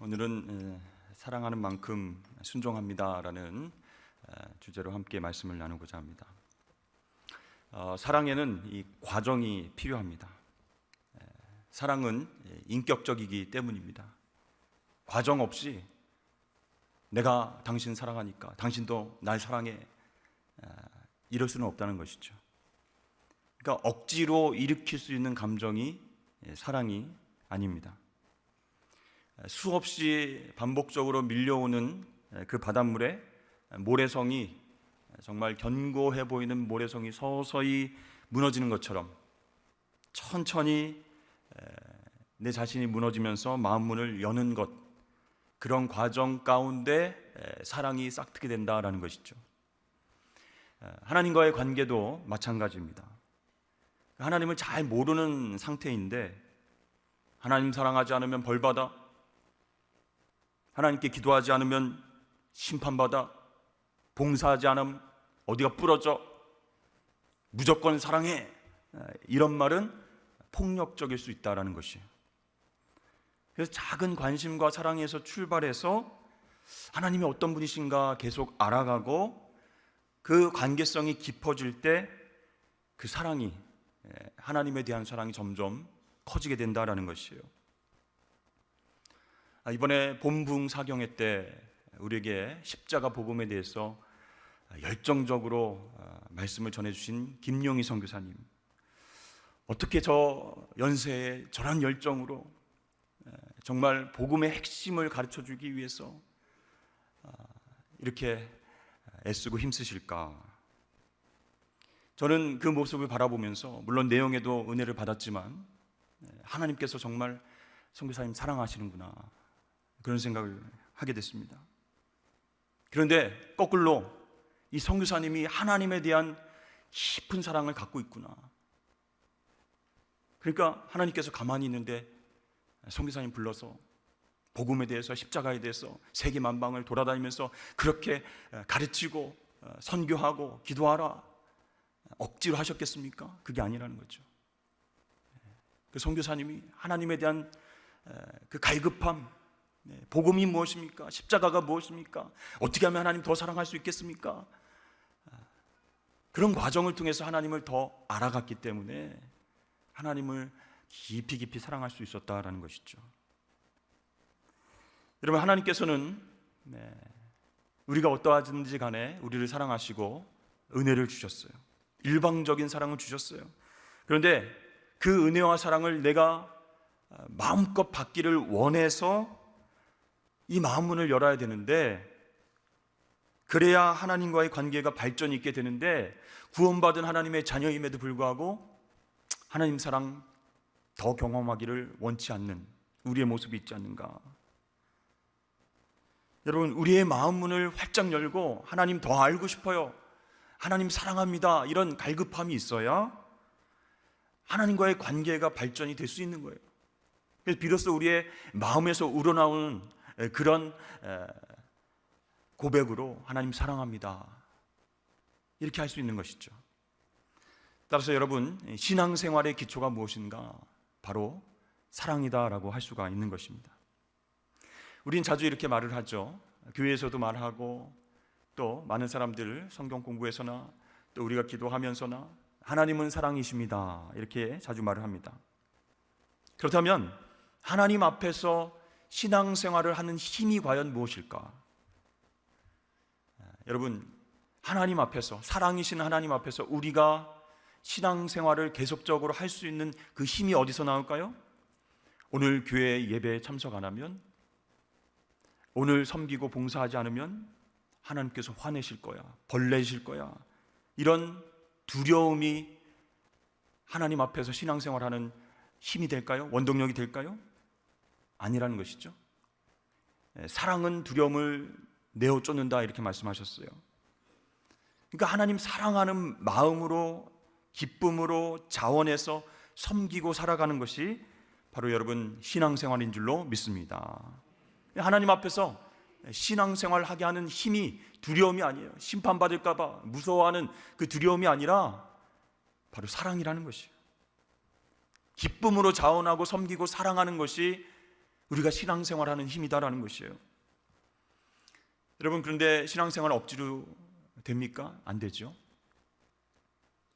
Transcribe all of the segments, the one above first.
오늘은 사랑하는 만큼 순종합니다라는 주제로 함께 말씀을 나누고자 합니다. 사랑에는 이 과정이 필요합니다. 사랑은 인격적이기 때문입니다. 과정 없이 내가 당신 사랑하니까 당신도 날 사랑해, 이럴 수는 없다는 것이죠. 그러니까 억지로 일으킬 수 있는 감정이 사랑이 아닙니다. 수없이 반복적으로 밀려오는 그 바닷물에 모래성이, 정말 견고해 보이는 모래성이 서서히 무너지는 것처럼 천천히 내 자신이 무너지면서 마음문을 여는 것, 그런 과정 가운데 사랑이 싹트게 된다라는 것이죠. 하나님과의 관계도 마찬가지입니다. 하나님을 잘 모르는 상태인데 하나님 사랑하지 않으면 벌받아, 하나님께 기도하지 않으면 심판받아, 봉사하지 않으면 어디가 부러져, 무조건 사랑해, 이런 말은 폭력적일 수 있다는 것이에요. 그래서 작은 관심과 사랑에서 출발해서 하나님이 어떤 분이신가 계속 알아가고 그 관계성이 깊어질 때 그 사랑이, 하나님에 대한 사랑이 점점 커지게 된다는 것이에요. 이번에 봄붕 사경회 때 우리에게 십자가 복음에 대해서 열정적으로 말씀을 전해주신 김용희 선교사님, 어떻게 저 연세에 저런 열정으로 정말 복음의 핵심을 가르쳐주기 위해서 이렇게 애쓰고 힘쓰실까? 저는 그 모습을 바라보면서 물론 내용에도 은혜를 받았지만 하나님께서 정말 선교사님 사랑하시는구나, 그런 생각을 하게 됐습니다. 그런데 거꾸로 이 선교사님이 하나님에 대한 깊은 사랑을 갖고 있구나. 그러니까 하나님께서 가만히 있는데 선교사님 불러서 복음에 대해서, 십자가에 대해서 세계 만방을 돌아다니면서 그렇게 가르치고 선교하고 기도하라, 억지로 하셨겠습니까? 그게 아니라는 거죠. 그 선교사님이 하나님에 대한 그 갈급함, 복음이 무엇입니까? 십자가가 무엇입니까? 어떻게 하면 하나님 더 사랑할 수 있겠습니까? 그런 과정을 통해서 하나님을 더 알아갔기 때문에 하나님을 깊이 사랑할 수 있었다라는 것이죠. 여러분, 하나님께서는 우리가 어떠하든지 간에 우리를 사랑하시고 은혜를 주셨어요. 일방적인 사랑을 주셨어요. 그런데 그 은혜와 사랑을 내가 마음껏 받기를 원해서 이 마음문을 열어야 되는데, 그래야 하나님과의 관계가 발전이 있게 되는데, 구원받은 하나님의 자녀임에도 불구하고 하나님 사랑 더 경험하기를 원치 않는 우리의 모습이 있지 않는가? 여러분, 우리의 마음문을 활짝 열고 하나님 더 알고 싶어요, 하나님 사랑합니다, 이런 갈급함이 있어야 하나님과의 관계가 발전이 될 수 있는 거예요. 그래서 비로소 우리의 마음에서 우러나오는 그런 고백으로 하나님 사랑합니다, 이렇게 할 수 있는 것이죠. 따라서 여러분, 신앙생활의 기초가 무엇인가? 바로 사랑이다라고 할 수가 있는 것입니다. 우린 자주 이렇게 말을 하죠. 교회에서도 말하고 또 많은 사람들 성경 공부에서나 또 우리가 기도하면서나 하나님은 사랑이십니다, 이렇게 자주 말을 합니다. 그렇다면 하나님 앞에서 신앙생활을 하는 힘이 과연 무엇일까? 여러분, 하나님 앞에서, 사랑이신 하나님 앞에서 우리가 신앙생활을 계속적으로 할 수 있는 그 힘이 어디서 나올까요? 오늘 교회 예배에 참석 안 하면, 오늘 섬기고 봉사하지 않으면 하나님께서 화내실 거야, 벌내실 거야, 이런 두려움이 하나님 앞에서 신앙생활하는 힘이 될까요? 원동력이 될까요? 아니라는 것이죠. 사랑은 두려움을 내어 쫓는다, 이렇게 말씀하셨어요. 그러니까 하나님 사랑하는 마음으로, 기쁨으로, 자원해서 섬기고 살아가는 것이 바로 여러분 신앙생활인 줄로 믿습니다. 하나님 앞에서 신앙생활하게 하는 힘이 두려움이 아니에요. 심판받을까 봐 무서워하는 그 두려움이 아니라 바로 사랑이라는 것이에요. 기쁨으로 자원하고 섬기고 사랑하는 것이 우리가 신앙생활하는 힘이다라는 것이에요. 여러분, 그런데 신앙생활 억지로 됩니까? 안 되죠.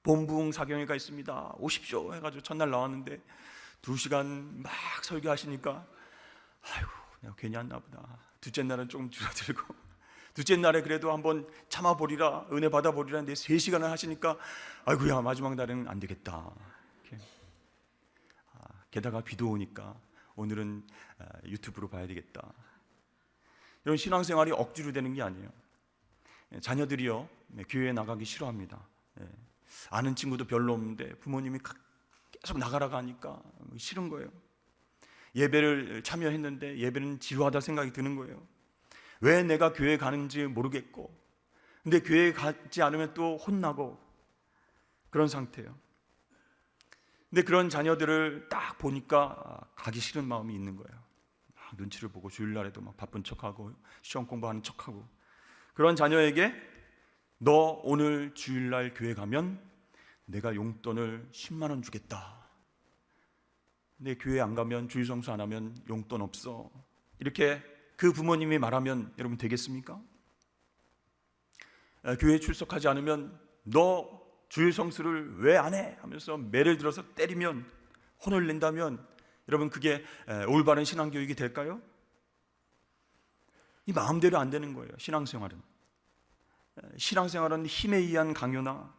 본부흥 사경회가 있습니다, 오십시오 해가지고 첫날 나왔는데 2시간 막 설교하시니까 아이고 내가 괜히 왔나 보다. 둘째 날은 좀 줄어들고, 둘째 날에 그래도 한번 참아보리라, 은혜 받아보리라 했는데 3시간을 하시니까 아이고야 마지막 날에는 안 되겠다. 게다가 비도 오니까 오늘은 유튜브로 봐야 되겠다. 이런 신앙생활이 억지로 되는 게 아니에요. 자녀들이요 교회에 나가기 싫어합니다. 아는 친구도 별로 없는데 부모님이 계속 나가라고 하니까 싫은 거예요. 예배를 참여했는데 예배는 지루하다 생각이 드는 거예요. 왜 내가 교회에 가는지 모르겠고, 근데 교회에 가지 않으면 또 혼나고 그런 상태예요. 근데 그런 자녀들을 딱 보니까 가기 싫은 마음이 있는 거예요. 눈치를 보고 주일날에도 막 바쁜 척하고 시험 공부하는 척하고. 그런 자녀에게 너 오늘 주일날 교회 가면 내가 용돈을 10만 원 주겠다. 근데 교회 안 가면, 주일 성수 안 하면 용돈 없어. 이렇게 그 부모님이 말하면 여러분 되겠습니까? 교회 출석하지 않으면 너 주일 성수를 왜 안 해? 하면서 매를 들어서 때리면, 혼을 낸다면 여러분 그게 올바른 신앙교육이 될까요? 이 마음대로 안 되는 거예요. 신앙생활은 힘에 의한 강요나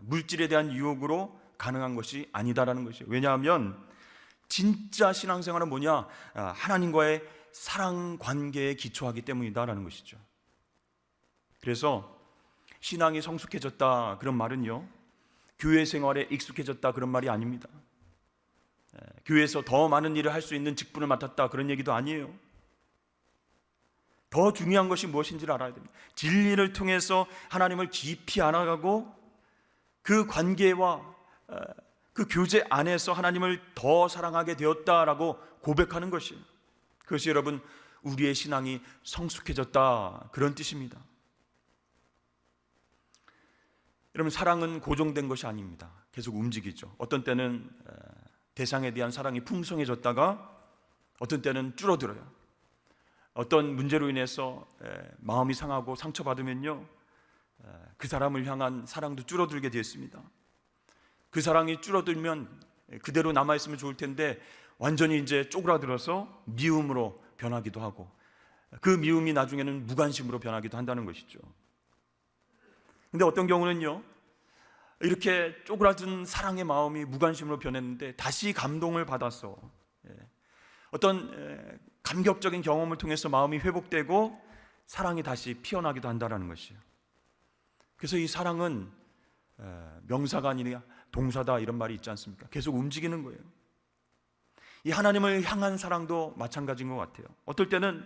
물질에 대한 유혹으로 가능한 것이 아니다라는 것이에요. 왜냐하면 진짜 신앙생활은 뭐냐? 하나님과의 사랑 관계에 기초하기 때문이다라는 것이죠. 그래서 신앙이 성숙해졌다 그런 말은요, 교회 생활에 익숙해졌다 그런 말이 아닙니다. 교회에서 더 많은 일을 할 수 있는 직분을 맡았다 그런 얘기도 아니에요. 더 중요한 것이 무엇인지를 알아야 됩니다. 진리를 통해서 하나님을 깊이 알아가고 그 관계와 그 교제 안에서 하나님을 더 사랑하게 되었다라고 고백하는 것이에요. 그것이 여러분 우리의 신앙이 성숙해졌다 그런 뜻입니다. 여러분 사랑은 고정된 것이 아닙니다. 계속 움직이죠. 어떤 때는 대상에 대한 사랑이 풍성해졌다가 어떤 때는 줄어들어요. 어떤 문제로 인해서 마음이 상하고 상처받으면요, 그 사람을 향한 사랑도 줄어들게 되었습니다. 그 사랑이 줄어들면 그대로 남아있으면 좋을 텐데 완전히 이제 쪼그라들어서 미움으로 변하기도 하고, 그 미움이 나중에는 무관심으로 변하기도 한다는 것이죠. 근데 어떤 경우는요, 이렇게 쪼그라든 사랑의 마음이 무관심으로 변했는데 다시 감동을 받아서 어떤 감격적인 경험을 통해서 마음이 회복되고 사랑이 다시 피어나기도 한다는 것이에요. 그래서 이 사랑은 명사가 아니라 동사다 이런 말이 있지 않습니까? 계속 움직이는 거예요. 이 하나님을 향한 사랑도 마찬가지인 것 같아요. 어떨 때는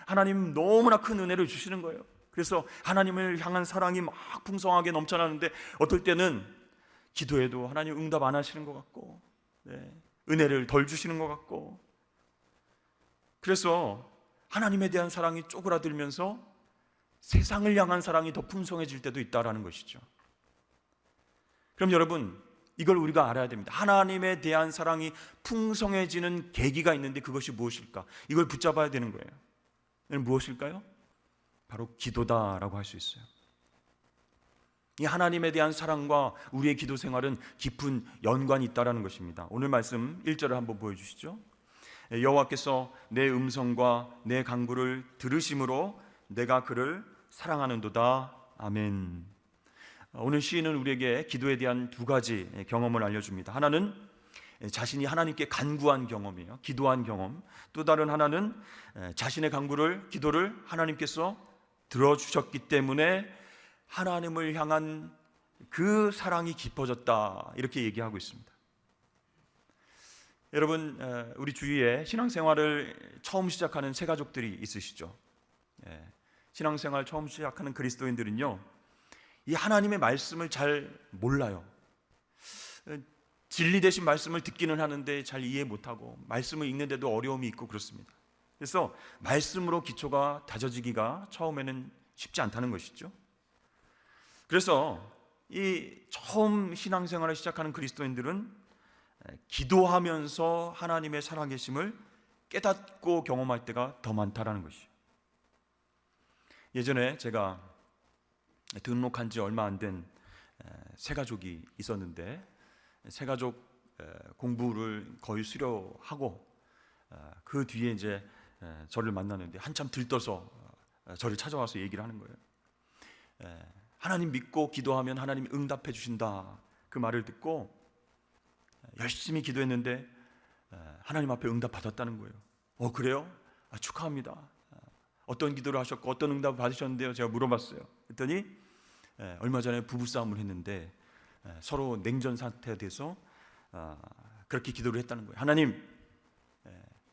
하나님 너무나 큰 은혜를 주시는 거예요. 그래서 하나님을 향한 사랑이 막 풍성하게 넘쳐나는데 어떨 때는 기도해도 하나님 응답 안 하시는 것 같고, 은혜를 덜 주시는 것 같고, 그래서 하나님에 대한 사랑이 쪼그라들면서 세상을 향한 사랑이 더 풍성해질 때도 있다라는 것이죠. 그럼 여러분 이걸 우리가 알아야 됩니다. 하나님에 대한 사랑이 풍성해지는 계기가 있는데 그것이 무엇일까? 이걸 붙잡아야 되는 거예요. 무엇일까요? 바로 기도다라고 할 수 있어요. 이 하나님에 대한 사랑과 우리의 기도 생활은 깊은 연관이 있다는 것입니다. 오늘 말씀 1절을 한번 보여주시죠. 여호와께서 내 음성과 내 간구를 들으심으로 내가 그를 사랑하는도다. 아멘. 오늘 시인은 우리에게 기도에 대한 2가지 경험을 알려줍니다. 하나는 자신이 하나님께 간구한 경험이에요. 기도한 경험. 또 다른 하나는 자신의 간구를, 기도를 하나님께서 들어주셨기 때문에 하나님을 향한 그 사랑이 깊어졌다 이렇게 얘기하고 있습니다. 여러분 우리 주위에 신앙생활을 처음 시작하는 새 가족들이 있으시죠? 신앙생활 처음 시작하는 그리스도인들은요, 이 하나님의 말씀을 잘 몰라요. 진리 되신 말씀을 듣기는 하는데 잘 이해 못하고 말씀을 읽는데도 어려움이 있고 그렇습니다. 그래서 말씀으로 기초가 다져지기가 처음에는 쉽지 않다는 것이죠. 그래서 이 처음 신앙생활을 시작하는 그리스도인들은 기도하면서 하나님의 살아계심을 깨닫고 경험할 때가 더 많다라는 것이죠. 예전에 제가 등록한 지 얼마 안 된 새가족이 있었는데, 새가족 공부를 거의 수료하고 그 뒤에 이제 저를 만나는데 한참 들떠서 저를 찾아와서 얘기를 하는 거예요. 하나님 믿고 기도하면 하나님이 응답해 주신다, 그 말을 듣고 열심히 기도했는데 하나님 앞에 응답 받았다는 거예요. 그래요? 축하합니다. 어떤 기도를 하셨고 어떤 응답을 받으셨는데요? 제가 물어봤어요. 그랬더니 얼마 전에 부부싸움을 했는데 서로 냉전 상태가 돼서 그렇게 기도를 했다는 거예요. 하나님,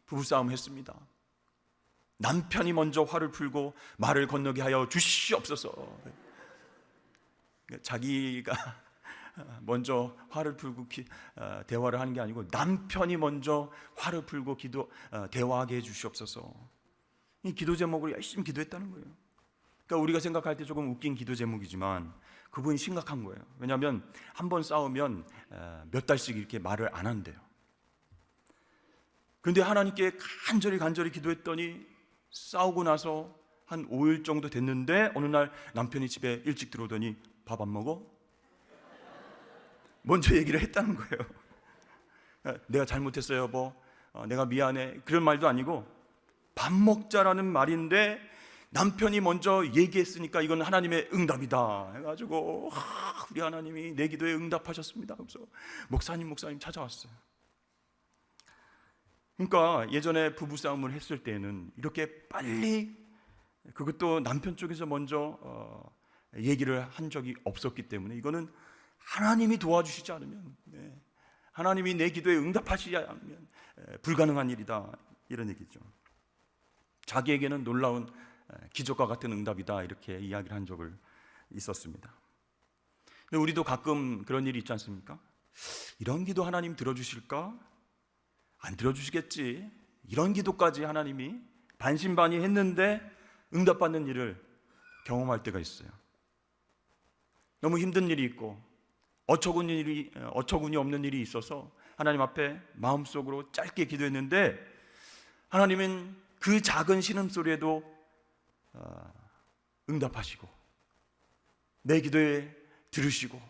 부부싸움 했습니다. 남편이 먼저 화를 풀고 말을 건너게 하여 주시옵소서. 자기가 먼저 화를 풀고 대화를 하는 게 아니고 남편이 먼저 화를 풀고 대화하게 해 주시옵소서. 이 기도 제목을 열심히 기도했다는 거예요. 그러니까 우리가 생각할 때 조금 웃긴 기도 제목이지만 그분이 심각한 거예요. 왜냐하면 한 번 싸우면 몇 달씩 이렇게 말을 안 한대요. 그런데 하나님께 간절히 기도했더니 싸우고 나서 한 5일 정도 됐는데 어느 날 남편이 집에 일찍 들어오더니 밥 안 먹어? 먼저 얘기를 했다는 거예요. 내가 잘못했어요, 여보. 내가 미안해. 그런 말도 아니고 밥 먹자라는 말인데 남편이 먼저 얘기했으니까 이건 하나님의 응답이다 해가지고 우리 하나님이 내 기도에 응답하셨습니다. 그래서 목사님 찾아왔어요. 그러니까 예전에 부부싸움을 했을 때는 이렇게 빨리, 그것도 남편 쪽에서 먼저 얘기를 한 적이 없었기 때문에 이거는 하나님이 도와주시지 않으면, 하나님이 내 기도에 응답하시지 않으면 불가능한 일이다, 이런 얘기죠. 자기에게는 놀라운 기적과 같은 응답이다, 이렇게 이야기를 한 적을 있었습니다. 근데 우리도 가끔 그런 일이 있지 않습니까? 이런 기도 하나님 들어주실까? 안 들어주시겠지. 이런 기도까지 하나님이 반신반의했는데 응답받는 일을 경험할 때가 있어요. 너무 힘든 일이 있고 어처구니 없는 일이 있어서 하나님 앞에 마음속으로 짧게 기도했는데 하나님은 그 작은 신음소리에도 응답하시고 내 기도에 들으시고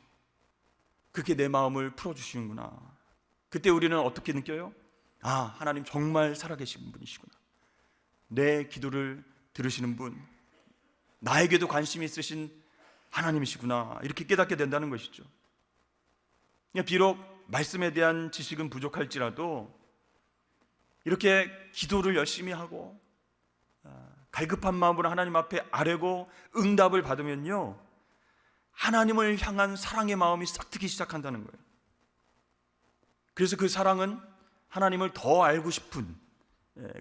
그렇게 내 마음을 풀어주시는구나. 그때 우리는 어떻게 느껴요? 하나님 정말 살아계신 분이시구나. 내 기도를 들으시는 분, 나에게도 관심이 있으신 하나님이시구나, 이렇게 깨닫게 된다는 것이죠. 비록 말씀에 대한 지식은 부족할지라도 이렇게 기도를 열심히 하고 갈급한 마음으로 하나님 앞에 아뢰고 응답을 받으면요, 하나님을 향한 사랑의 마음이 싹트기 시작한다는 거예요. 그래서 그 사랑은 하나님을 더 알고 싶은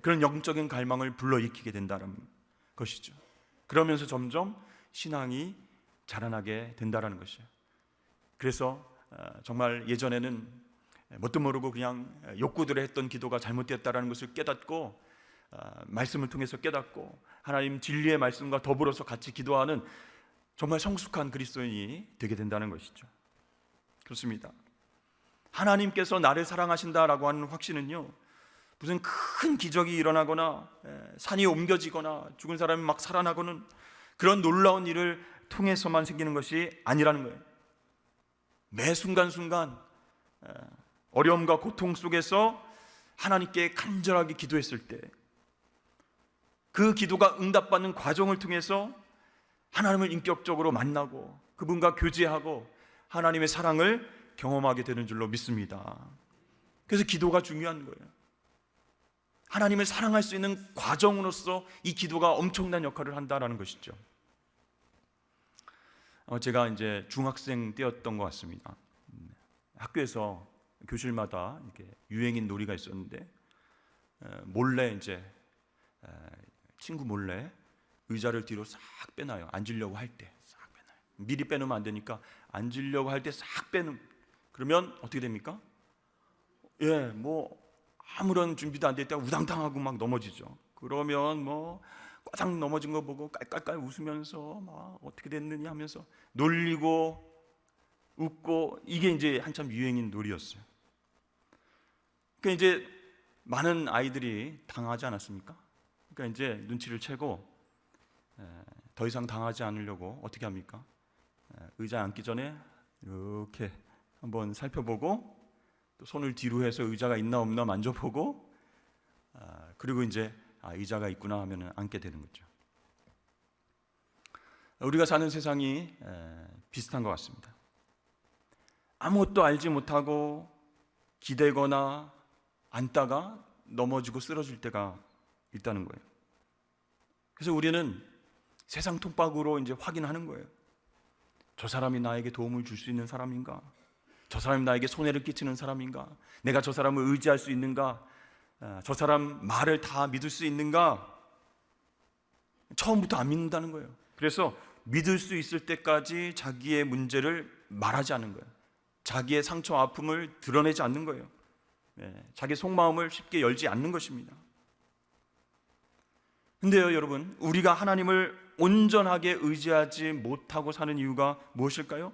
그런 영적인 갈망을 불러일으키게 된다는 것이죠. 그러면서 점점 신앙이 자라나게 된다는 것이에요. 그래서 정말 예전에는 뭣도 모르고 그냥 욕구대로 했던 기도가 잘못되었다는 것을 깨닫고 말씀을 통해서 깨닫고 하나님 진리의 말씀과 더불어서 같이 기도하는 정말 성숙한 그리스도인이 되게 된다는 것이죠. 그렇습니다. 하나님께서 나를 사랑하신다라고 하는 확신은요, 무슨 큰 기적이 일어나거나 산이 옮겨지거나 죽은 사람이 막 살아나고는 그런 놀라운 일을 통해서만 생기는 것이 아니라는 거예요. 매 순간순간 어려움과 고통 속에서 하나님께 간절하게 기도했을 때 그 기도가 응답받는 과정을 통해서 하나님을 인격적으로 만나고 그분과 교제하고 하나님의 사랑을 경험하게 되는 줄로 믿습니다. 그래서 기도가 중요한 거예요. 하나님을 사랑할 수 있는 과정으로서 이 기도가 엄청난 역할을 한다는 것이죠. 제가 이제 중학생 때였던 것 같습니다. 학교에서 교실마다 이렇게 유행인 놀이가 있었는데 몰래 이제 친구 몰래 의자를 뒤로 싹 빼놔요. 앉으려고 할 때 싹 빼놔요. 미리 빼놓으면 안 되니까 앉으려고 할 때 싹 빼는. 그러면 어떻게 됩니까? 뭐 아무런 준비도 안 돼 있다가 우당탕하고 막 넘어지죠. 그러면 뭐 꽈당 넘어진 거 보고 깔깔깔 웃으면서 막 어떻게 됐느냐 하면서 놀리고 웃고, 이게 이제 한참 유행인 놀이였어요. 그러니까 이제 많은 아이들이 당하지 않았습니까? 그러니까 이제 눈치를 채고 더 이상 당하지 않으려고 어떻게 합니까? 의자에 앉기 전에 이렇게 한번 살펴보고 또 손을 뒤로 해서 의자가 있나 없나 만져보고 그리고 이제 의자가 있구나 하면 앉게 되는 거죠. 우리가 사는 세상이 비슷한 것 같습니다. 아무것도 알지 못하고 기대거나 앉다가 넘어지고 쓰러질 때가 있다는 거예요. 그래서 우리는 세상 톡박으로 이제 확인하는 거예요. 저 사람이 나에게 도움을 줄 수 있는 사람인가? 저 사람이 나에게 손해를 끼치는 사람인가? 내가 저 사람을 의지할 수 있는가? 저 사람 말을 다 믿을 수 있는가? 처음부터 안 믿는다는 거예요. 그래서 믿을 수 있을 때까지 자기의 문제를 말하지 않는 거예요. 자기의 상처, 아픔을 드러내지 않는 거예요. 자기 속마음을 쉽게 열지 않는 것입니다. 근데요, 여러분, 우리가 하나님을 온전하게 의지하지 못하고 사는 이유가 무엇일까요?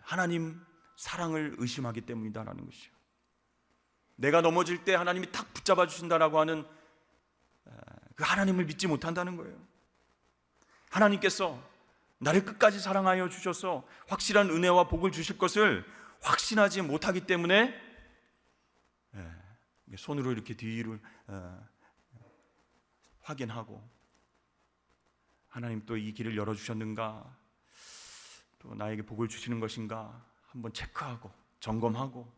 하나님 사랑을 의심하기 때문이다라는 것이죠. 내가 넘어질 때 하나님이 탁 붙잡아 주신다라고 하는 그 하나님을 믿지 못한다는 거예요. 하나님께서 나를 끝까지 사랑하여 주셔서 확실한 은혜와 복을 주실 것을 확신하지 못하기 때문에 손으로 이렇게 뒤를 확인하고 하나님 또 이 길을 열어주셨는가, 또 나에게 복을 주시는 것인가 한번 체크하고 점검하고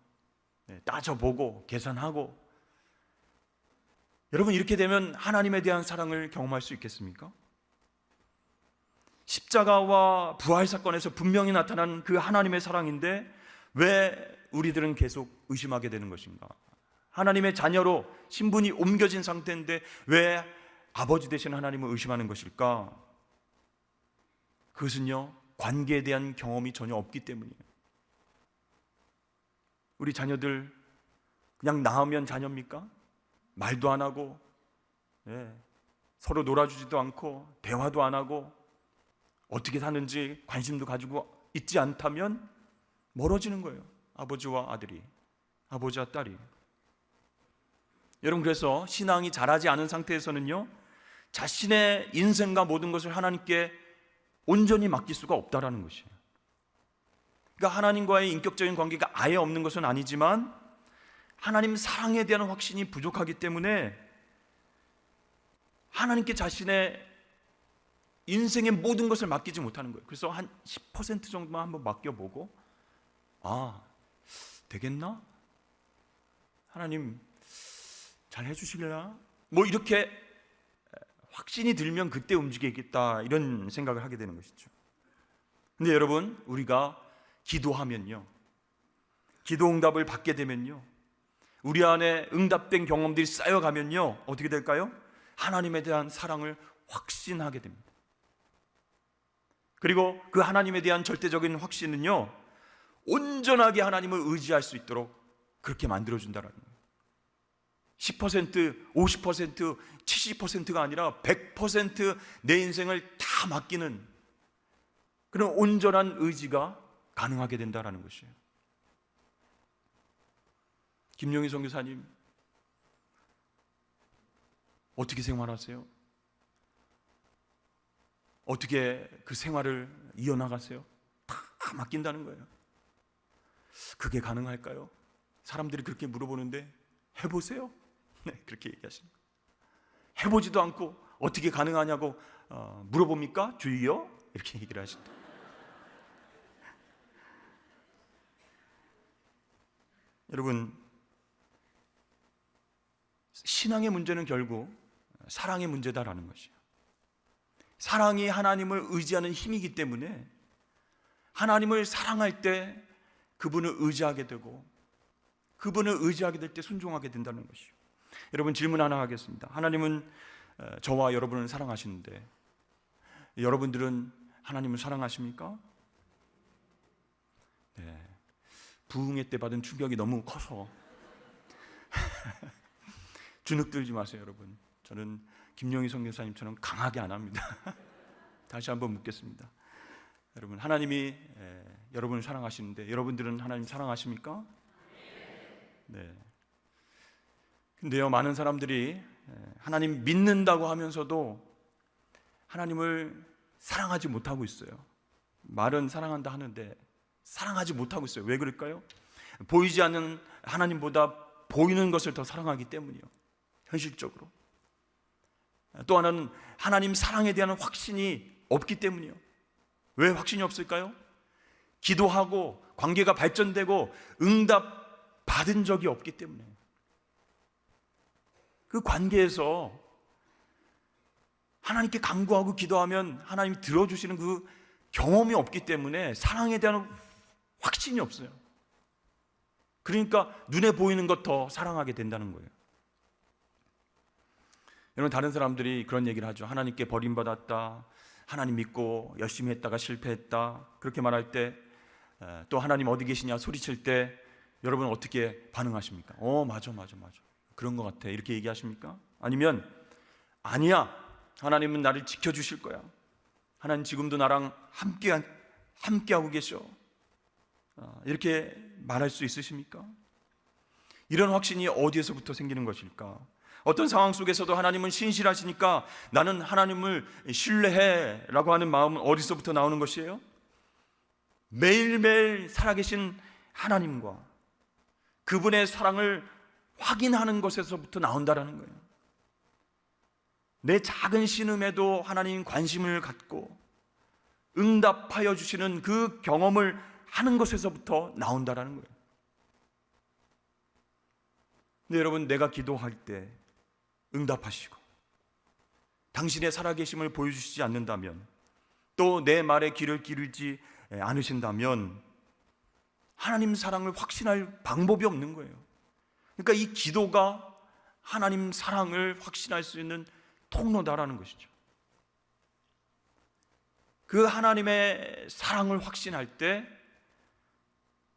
따져보고 계산하고. 여러분, 이렇게 되면 하나님에 대한 사랑을 경험할 수 있겠습니까? 십자가와 부활 사건에서 분명히 나타난 그 하나님의 사랑인데 왜 우리들은 계속 의심하게 되는 것인가? 하나님의 자녀로 신분이 옮겨진 상태인데 왜 아버지 되신 하나님을 의심하는 것일까? 그것은요, 관계에 대한 경험이 전혀 없기 때문이에요. 우리 자녀들 그냥 낳으면 자녀입니까? 말도 안 하고 서로 놀아주지도 않고 대화도 안 하고 어떻게 사는지 관심도 가지고 있지 않다면 멀어지는 거예요. 아버지와 아들이, 아버지와 딸이. 여러분, 그래서 신앙이 자라지 않은 상태에서는요, 자신의 인생과 모든 것을 하나님께 온전히 맡길 수가 없다라는 것이에요. 그러니까 하나님과의 인격적인 관계가 아예 없는 것은 아니지만 하나님 사랑에 대한 확신이 부족하기 때문에 하나님께 자신의 인생의 모든 것을 맡기지 못하는 거예요. 그래서 한 10% 정도만 한번 맡겨보고, 되겠나? 하나님 잘 해주시려나? 뭐 이렇게 확신이 들면 그때 움직이겠다, 이런 생각을 하게 되는 것이죠. 근데 여러분, 우리가 기도하면요, 기도 응답을 받게 되면요, 우리 안에 응답된 경험들이 쌓여가면요, 어떻게 될까요? 하나님에 대한 사랑을 확신하게 됩니다. 그리고 그 하나님에 대한 절대적인 확신은요, 온전하게 하나님을 의지할 수 있도록 그렇게 만들어준다는 거예요. 10%, 50%, 70%가 아니라 100% 내 인생을 다 맡기는 그런 온전한 의지가 가능하게 된다는 것이에요. 김용희 선교사님, 어떻게 생활하세요? 어떻게 그 생활을 이어나가세요? 다 맡긴다는 거예요. 그게 가능할까요? 사람들이 그렇게 물어보는데 해보세요. 네, 그렇게 얘기하십니다. 해보지도 않고 어떻게 가능하냐고 물어봅니까? 주의요? 이렇게 얘기를 하신다. 여러분, 신앙의 문제는 결국 사랑의 문제다라는 것이에요. 사랑이 하나님을 의지하는 힘이기 때문에 하나님을 사랑할 때 그분을 의지하게 되고 그분을 의지하게 될 때 순종하게 된다는 것이죠. 여러분, 질문 하나 하겠습니다. 하나님은 저와 여러분을 사랑하시는데 여러분들은 하나님을 사랑하십니까? 네. 부흥회 때 받은 충격이 너무 커서 주눅 들지 마세요, 여러분. 저는 김용희 선교사님처럼 강하게 안 합니다. 다시 한번 묻겠습니다. 여러분, 하나님이 여러분을 사랑하시는데 여러분들은 하나님 사랑하십니까? 네. 근데요, 많은 사람들이 하나님 믿는다고 하면서도 하나님을 사랑하지 못하고 있어요. 말은 사랑한다 하는데 사랑하지 못하고 있어요. 왜 그럴까요? 보이지 않는 하나님보다 보이는 것을 더 사랑하기 때문이요. 현실적으로. 또 하나는 하나님 사랑에 대한 확신이 없기 때문이요. 왜 확신이 없을까요? 기도하고 관계가 발전되고 응답 받은 적이 없기 때문에. 그 관계에서 하나님께 간구하고 기도하면 하나님이 들어주시는 그 경험이 없기 때문에 사랑에 대한 확신이 없어요. 그러니까 눈에 보이는 것 더 사랑하게 된다는 거예요. 여러분, 다른 사람들이 그런 얘기를 하죠. 하나님께 버림받았다, 하나님 믿고 열심히 했다가 실패했다, 그렇게 말할 때, 또 하나님 어디 계시냐 소리칠 때 여러분 어떻게 반응하십니까? 맞아 그런 것 같아, 이렇게 얘기하십니까? 아니면 아니야, 하나님은 나를 지켜주실 거야, 하나님 지금도 나랑 함께하고 계셔, 이렇게 말할 수 있으십니까? 이런 확신이 어디에서부터 생기는 것일까? 어떤 상황 속에서도 하나님은 신실하시니까 나는 하나님을 신뢰해 라고 하는 마음은 어디서부터 나오는 것이에요? 매일매일 살아계신 하나님과 그분의 사랑을 확인하는 것에서부터 나온다라는 거예요. 내 작은 신음에도 하나님 관심을 갖고 응답하여 주시는 그 경험을 하는 것에서부터 나온다라는 거예요. 근데 여러분, 내가 기도할 때 응답하시고 당신의 살아계심을 보여주시지 않는다면, 또 내 말에 귀를 기울이지 않으신다면 하나님 사랑을 확신할 방법이 없는 거예요. 그러니까 이 기도가 하나님 사랑을 확신할 수 있는 통로다라는 것이죠. 그 하나님의 사랑을 확신할 때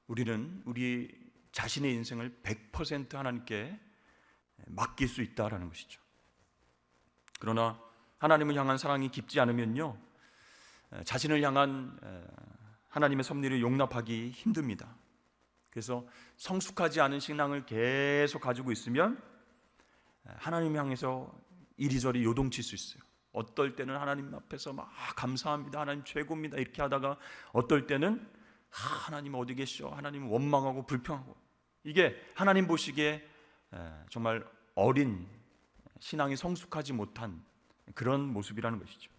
우리는 우리 자신의 인생을 100% 하나님께 맡길 수 있다라는 것이죠. 그러나 하나님을 향한 사랑이 깊지 않으면요, 자신을 향한 하나님의 섭리를 용납하기 힘듭니다. 그래서 성숙하지 않은 신앙을 계속 가지고 있으면 하나님 향해서 이리저리 요동칠 수 있어요. 어떨 때는 하나님 앞에서 막 감사합니다, 하나님 최고입니다 이렇게 하다가 어떨 때는 하나님 어디 계시죠? 하나님 원망하고 불평하고. 이게 하나님 보시기에 정말 어린, 신앙이 성숙하지 못한 그런 모습이라는 것이죠.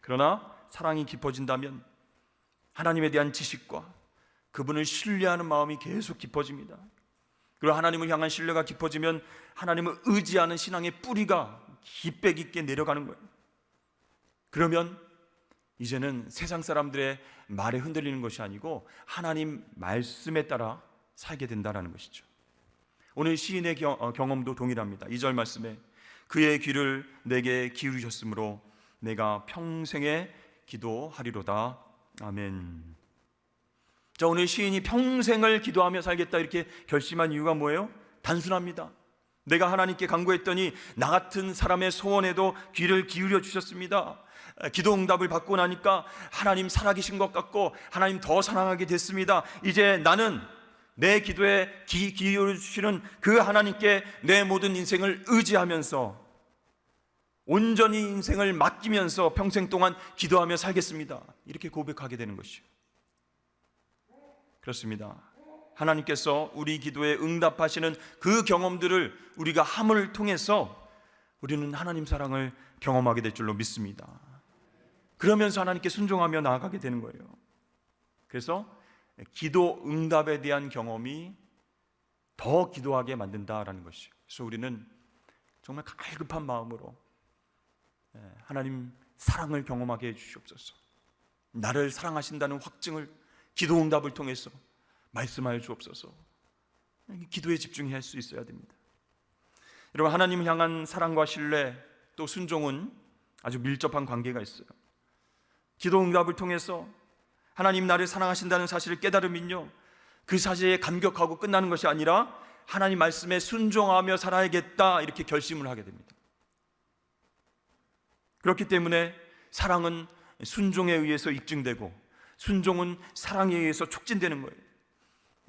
그러나 사랑이 깊어진다면 하나님에 대한 지식과 그분을 신뢰하는 마음이 계속 깊어집니다. 그리고 하나님을 향한 신뢰가 깊어지면 하나님을 의지하는 신앙의 뿌리가 깊게 깊게 내려가는 거예요. 그러면 이제는 세상 사람들의 말에 흔들리는 것이 아니고 하나님 말씀에 따라 살게 된다는 것이죠. 오늘 시인의 경험도 동일합니다. 2절 말씀에 그의 귀를 내게 기울이셨으므로 내가 평생에 기도하리로다. 아멘. 자, 오늘 시인이 평생을 기도하며 살겠다 이렇게 결심한 이유가 뭐예요? 단순합니다. 내가 하나님께 간구했더니 나 같은 사람의 소원에도 귀를 기울여 주셨습니다. 기도 응답을 받고 나니까 하나님 살아계신 것 같고 하나님 더 사랑하게 됐습니다. 이제 나는 내 기도에 기울여 주시는 그 하나님께 내 모든 인생을 의지하면서 온전히 인생을 맡기면서 평생 동안 기도하며 살겠습니다. 이렇게 고백하게 되는 것이죠. 그렇습니다. 하나님께서 우리 기도에 응답하시는 그 경험들을 우리가 함을 통해서 우리는 하나님 사랑을 경험하게 될 줄로 믿습니다. 그러면서 하나님께 순종하며 나아가게 되는 거예요. 그래서 기도 응답에 대한 경험이 더 기도하게 만든다라는 것이죠. 그래서 우리는 정말 갈급한 마음으로 하나님 사랑을 경험하게 해주시옵소서. 나를 사랑하신다는 확증을 기도 응답을 통해서 말씀하여 주옵소서. 기도에 집중해야 할 수 있어야 됩니다. 여러분, 하나님 향한 사랑과 신뢰 또 순종은 아주 밀접한 관계가 있어요. 기도 응답을 통해서 하나님 나를 사랑하신다는 사실을 깨달으면요, 그 사실에 감격하고 끝나는 것이 아니라 하나님 말씀에 순종하며 살아야겠다 이렇게 결심을 하게 됩니다. 그렇기 때문에 사랑은 순종에 의해서 입증되고 순종은 사랑에 의해서 촉진되는 거예요.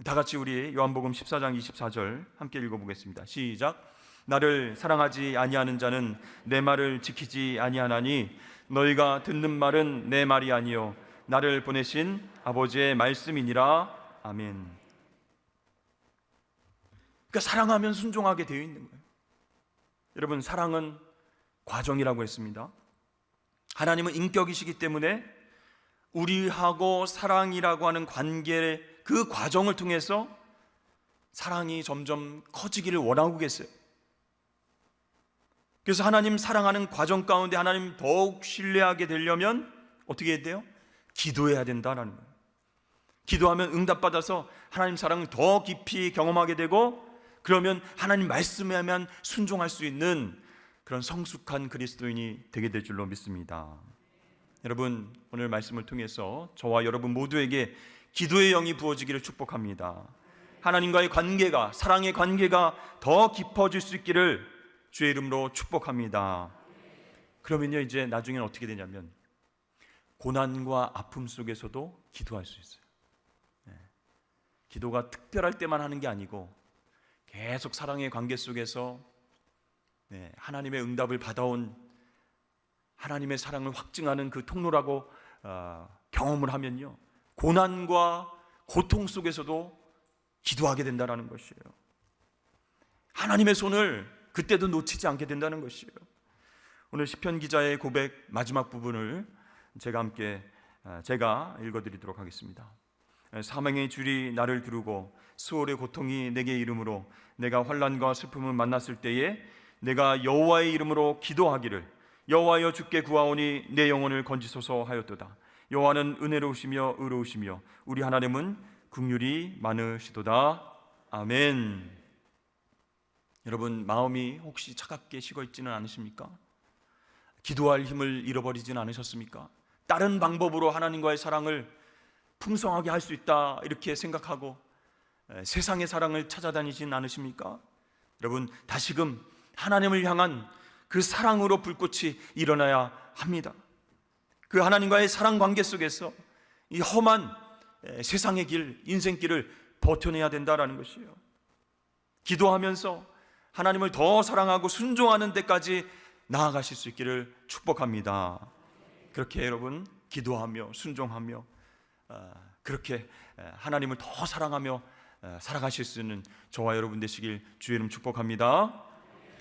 다 같이 우리 요한복음 14장 24절 함께 읽어보겠습니다. 시작. 나를 사랑하지 아니하는 자는 내 말을 지키지 아니하나니 너희가 듣는 말은 내 말이 아니요 나를 보내신 아버지의 말씀이니라. 아멘. 그러니까 사랑하면 순종하게 되어 있는 거예요. 여러분, 사랑은 과정이라고 했습니다. 하나님은 인격이시기 때문에 우리하고 사랑이라고 하는 관계의 그 과정을 통해서 사랑이 점점 커지기를 원하고 계세요. 그래서 하나님 사랑하는 과정 가운데 하나님 더욱 신뢰하게 되려면 어떻게 해야 돼요? 기도해야 된다는 거예요. 기도하면 응답받아서 하나님 사랑을 더 깊이 경험하게 되고, 그러면 하나님 말씀에만 순종할 수 있는 그런 성숙한 그리스도인이 되게 될 줄로 믿습니다. 여러분, 오늘 말씀을 통해서 저와 여러분 모두에게 기도의 영이 부어지기를 축복합니다. 하나님과의 관계가, 사랑의 관계가 더 깊어질 수 있기를 주의 이름으로 축복합니다. 그러면요, 이제 나중에는 어떻게 되냐면 고난과 아픔 속에서도 기도할 수 있어요. 기도가 특별할 때만 하는 게 아니고 계속 사랑의 관계 속에서 하나님의 응답을 받아온 하나님의 사랑을 확증하는 그 통로라고 경험을 하면요, 고난과 고통 속에서도 기도하게 된다는 것이에요. 하나님의 손을 그때도 놓치지 않게 된다는 것이에요. 오늘 시편 기자의 고백 마지막 부분을 제가 읽어드리도록 하겠습니다. 사망의 줄이 나를 두르고 수월의 고통이 내게 이름으로 내가 환난과 슬픔을 만났을 때에 내가 여호와의 이름으로 기도하기를 여호와여 주께 구하오니 내 영혼을 건지소서 하였도다. 여호와는 은혜로우시며 의로우시며 우리 하나님은 긍휼이 많으시도다. 아멘. 여러분, 마음이 혹시 차갑게 식어 있지는 않으십니까? 기도할 힘을 잃어버리지는 않으셨습니까? 다른 방법으로 하나님과의 사랑을 풍성하게 할 수 있다 이렇게 생각하고 세상의 사랑을 찾아다니진 않으십니까? 여러분, 다시금 하나님을 향한 그 사랑으로 불꽃이 일어나야 합니다. 그 하나님과의 사랑 관계 속에서 이 험한 세상의 길, 인생길을 버텨내야 된다는 것이에요. 기도하면서 하나님을 더 사랑하고 순종하는 데까지 나아가실 수 있기를 축복합니다. 그렇게 여러분 기도하며 순종하며 그렇게 하나님을 더 사랑하며 살아가실 수 있는 저와 여러분 되시길 주의 이름 축복합니다.